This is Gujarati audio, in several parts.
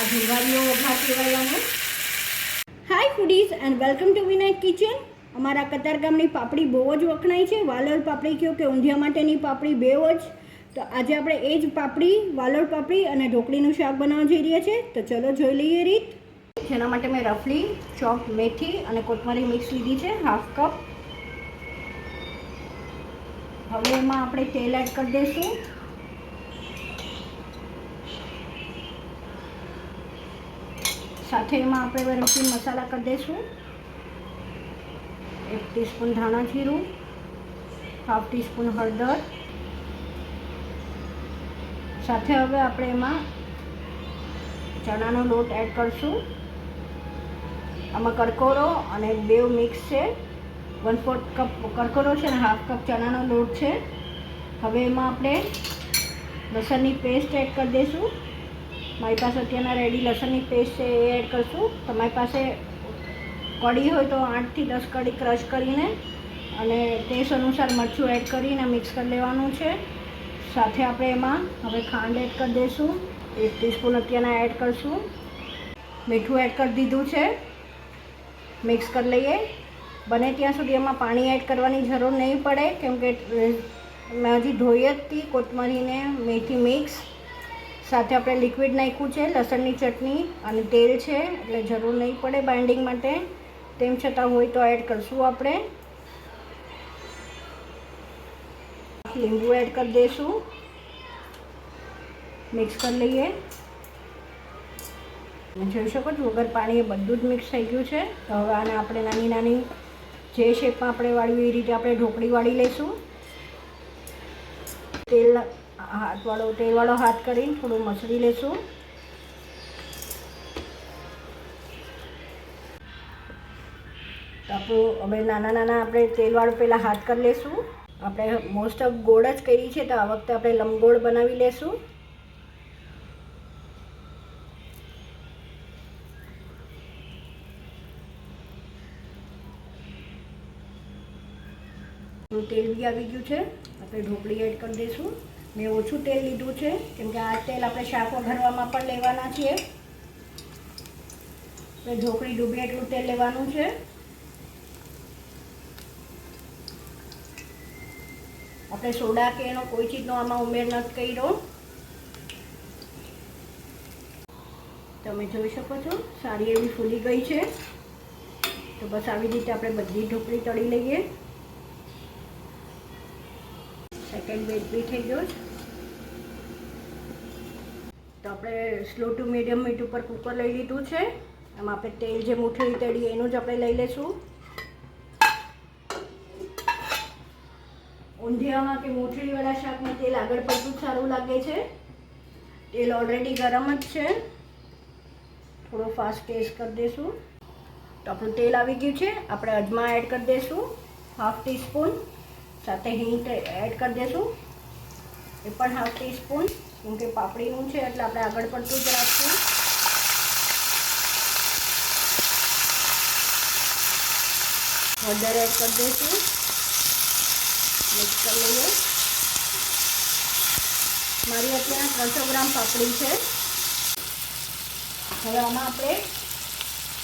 ઢોંગારીઓ વઘાર કહેવાય. Hi foodies and welcome to Vinayak Kitchen. અમારા કતારગામની પાપડી બહુ જ વખણાય છે. વાલોળ પાપડી કહો કે ઊંધિયા માટેની પાપડી બેવ જ. તો આજે આપણે એ જ પાપડી, વાલોળ પાપડી અને ઢોકળીનું શાક બનાવવા જઈ રહ્યા છે. તો ચલો જોઈ લઈએ રીત. જેના માટે મેં રફલી ચોપ મેથી અને કોથમરી મિક્સ લીધી છે, હાફ કપ. હવે એમાં આપણે તેલ એડ કરી દઈશું. સાથે એમાં આપણે રફલી મસાલા કરી દઈશું. 1 ટીસ્પૂન ધાણા જીરું, હાફ ટીસ્પૂન હળદર. સાથે હવે આપણે એમાં ચણાનો લોટ એડ કરશું. આમાં કરકોરો અને બેવ મિક્સ છે. 1/4 કપ કરકોરો છે અને હાફ કપ ચણાનો લોટ છે. હવે એમાં આપણે લસણની પેસ્ટ એડ કરી દઈશું. મારી પાસે અત્યારના રેડી લસણની પેસ્ટ છે, એ એડ કરશું. તમારી પાસે કઢી હોય તો 8 થી 10 કળી ક્રશ કરીને અને ટેસ્ટ અનુસાર મરચું એડ કરીને મિક્સ કરી લેવાનું છે. સાથે આપણે એમાં હવે ખાંડ એડ કરી દઈશું. 1 ટીસ્પૂન અત્યારના એડ કરશું. મીઠું એડ કરી દીધું છે. મિક્સ કરી લઈએ. બને ત્યાં સુધી એમાં પાણી એડ કરવાની જરૂર નહીં પડે, કેમ કે મેં હજી ધોઈ જ હતી કોથમરીને મેથી મિક્સ. સાથે આપણે લિક્વિડ નાખ્યું છે, લસણની ચટણી અને તેલ છે, એટલે જરૂર નહીં પડે બાઇન્ડિંગ માટે. તેમ છતાં હોય તો એડ કરશું આપણે. લીંબુ એડ કરી દઈશું. મિક્સ કરી લઈએ. જોઈ શકો છો વગર પાણી એ બધું જ મિક્સ થઈ ગયું છે. તો હવે આને આપણે નાની નાની જે શેપમાં આપણે વાળ્યું એ રીતે આપણે ઢોકળી વાળી લઈશું. તેલવાળો હાથ કરીને થોડું મસળી લેશું. તો આપણું હવે નાના નાના આપણે તેલવાળું પહેલાં હાથ કરી લેશું. આપણે મોસ્ટ ઓફ ગોળ જ કરી છે, તો આ વખતે આપણે લંબગોળ બનાવી લેશું. તેલ બી આવી ગયું છે. આપણે ઢોકળી એડ કરી દઈશું. મેં ઓછું તેલ લીધું છે, કેમ કે આ તેલ આપણે શાક વઘારવામાં પણ લેવાના છીએ. આપણે ઢોકળી ડૂબે એટલું તેલ લેવાનું છે. આપણે સોડા કે એનો કોઈ ચીજનો આમાં ઉમેર નથી કર્યો. તમે જોઈ શકો છો સારી એવી ફૂલી ગઈ છે. તો બસ આવી રીતે આપણે બધી ઢોકળી તળી લઈએ. સેકન્ડ બેચ બી થઈ ગયો છે. તો આપણે સ્લો ટુ મીડિયમ હીટ ઉપર કુકર લઈ લીધું છે. આમાં આપણે તેલ જે મૂઠી તળી એનું જ આપણે લઈ લઈશું. ઊંધિયામાં કે મૂઠળીવાળા શાકમાં તેલ આગળ પડતું જ સારું લાગે છે. તેલ ઓલરેડી ગરમ જ છે. થોડો ફાસ્ટ ટેસ્ટ કરી દઈશું. તો આપણું તેલ આવી ગયું છે. આપણે અજમા એડ કરી દઈશું, હાફ ટીસ્પૂન. સાથે હિંગ એડ કરી દઈશું, એ પણ હાફ ટીસ્પૂન. કેમ કે પાપડીનું છે એટલે આપણે આગળ પડતું જ રાખશું. હળદર એડ કરી દઈશું. મિક્સ કરી લઈએ. મારી અત્યારે 300 ગ્રામ પાપડી છે. હવે આમાં આપણે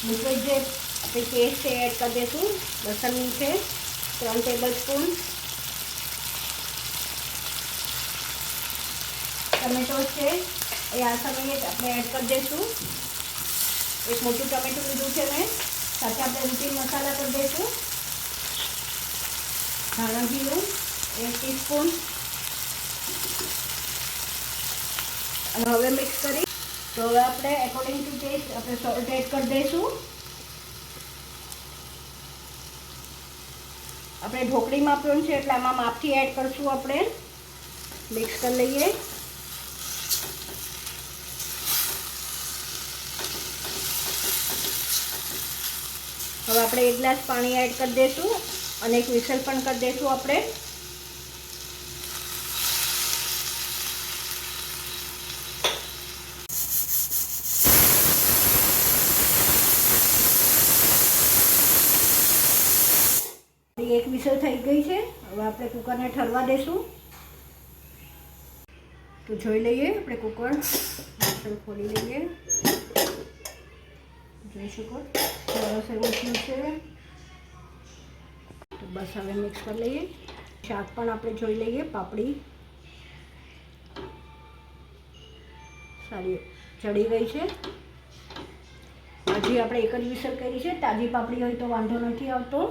લિક્વિડ જે આપણી પેસ્ટ છે એડ કરી દઈશું. લસણની છે 3 ટેબલ સ્પૂન. ટમેટો છે એ આ સમયે જ આપણે એડ કરી દઈશું. એક મોટું ટમેટું લીધું છે મેં. સાથે આપણે રૂટીન મસાલા કરી દઈશું. ધાણા જીરું 1 ટીસ્પૂન. અને હવે મિક્સ કરી. તો હવે આપણે એકોર્ડિંગ ટુ ટેસ્ટ આપણે સોલ્ટ એડ કરી દઈશું. આપણે ઢોકળીમાં આપ્યું છે એટલે આમાં માપથી એડ કરશું આપણે. મિક્સ કરી લઈએ. હવે આપણે 1 ગ્લાસ પાણી એડ કરી દઈશું અને એક વિસલ પણ કરી દઈશું આપણે. એક વિસલ થઈ ગઈ છે. હવે આપણે કુકરને ઠરવા દઈશું. તો જોઈ લઈએ આપણે કુકર ઢાંકણ ખોલી લઈએ. જોઈ શકો સરસ એવું થયું છે. તો બસ હવે મિક્સ કરી લઈએ. શાક પણ આપણે જોઈ લઈએ. પાપડી સારી ચડી ગઈ છે. હજી આપણે એક જ વિસલ કરી છે. તાજી પાપડી હોય તો વાંધો નથી આવતો.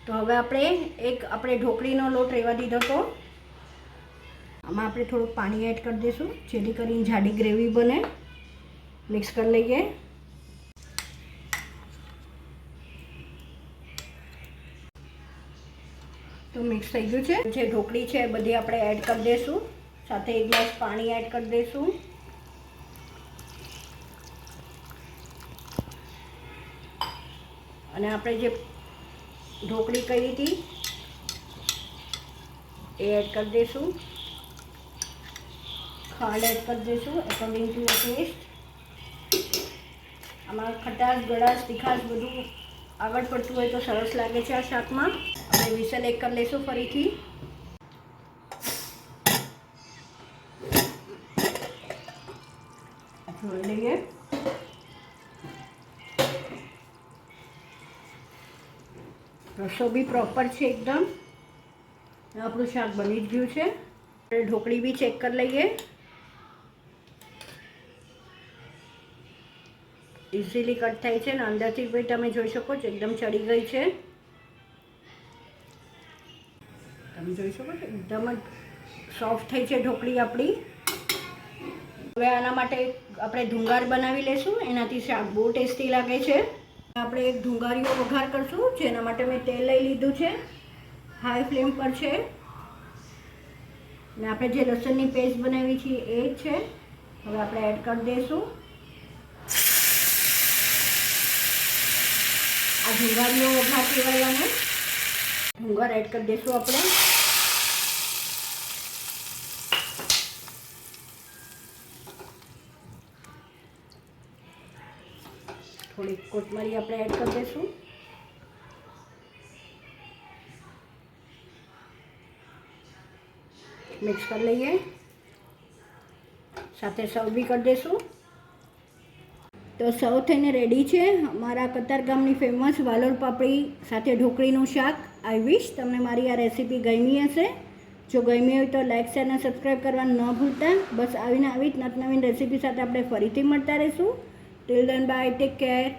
તો હવે આપણે ઢોકળીનો લોટ રહેવા દીધો હતો. આમાં આપણે થોડુંક પાણી એડ કરી દઈશું જેથી કરીને જાડી ગ્રેવી બને. મિક્સ કરી લઈએ. તો મિક્સ થઈ ગયું છે. જે ઢોકળી છે એ બધી આપણે એડ કરી દઈશું. સાથે 1 ગ્લાસ પાણી એડ કરી દઈશું. અને આપણે જે ઢોકળી કરી હતી એ એડ કરી દઈશું. ખાંડ એડ કરી દઈશું અકોર્ડિંગ ટુ ટેસ્ટ. આમાં ખટાશ, ગળાશ, તીખાશ બધું આગળ પડતું હોય તો સરસ લાગે છે આ શાકમાં. આપણે વિસલ એક કરી લઈશું ફરીથી. જોઈ લઈએ. રસો બી પ્રોપર છે એકદમ. આપણું શાક બની જ ગયું છે. ઢોકળી બી ચેક કરી લઈએ. ઇઝીલી કટ થાય છે ને અંદરથી બી તમે જોઈ શકો છો એકદમ ચડી ગઈ છે. તમે જોઈ શકો છો એકદમ જ સોફ્ટ થઈ છે ઢોકળી આપણી. હવે આના માટે આપણે ધુંગાર બનાવી લઈશું. એનાથી શાક બહુ ટેસ્ટી લાગે છે. આપણે એક ધુંગારીઓ વઘાર કરશું. જેના માટે મેં તેલ લઈ લીધું છે. હાઈ ફ્લેમ પર છે. અને આપણે જે લસણની પેસ્ટ બનાવી છે એ જ છે. હવે આપણે એડ કરી દઈશું. આ ધુંગારીઓ વઘાર કહેવાય આને. ધુંગાર એડ કરી દઈશું આપણે. થોડી કોથમરી આપણે એડ કરી દઈશું. મિક્સ કરી લઈએ. સાથે સર્વ બી કરી દઈશું. તો સર્વ થઈને રેડી છે અમારા કતારગામની ફેમસ વાલોર પાપડી સાથે ઢોકળીનું શાક. આઈ વિશ તમને મારી આ રેસીપી ગમી હશે. જો ગમી હોય તો લાઇક, શેર અને સબસ્ક્રાઈબ કરવાનું ન ભૂલતા. બસ આવી જ નવીન રેસીપી સાથે આપણે ફરીથી મળતા રહીશું. Till then by, take care.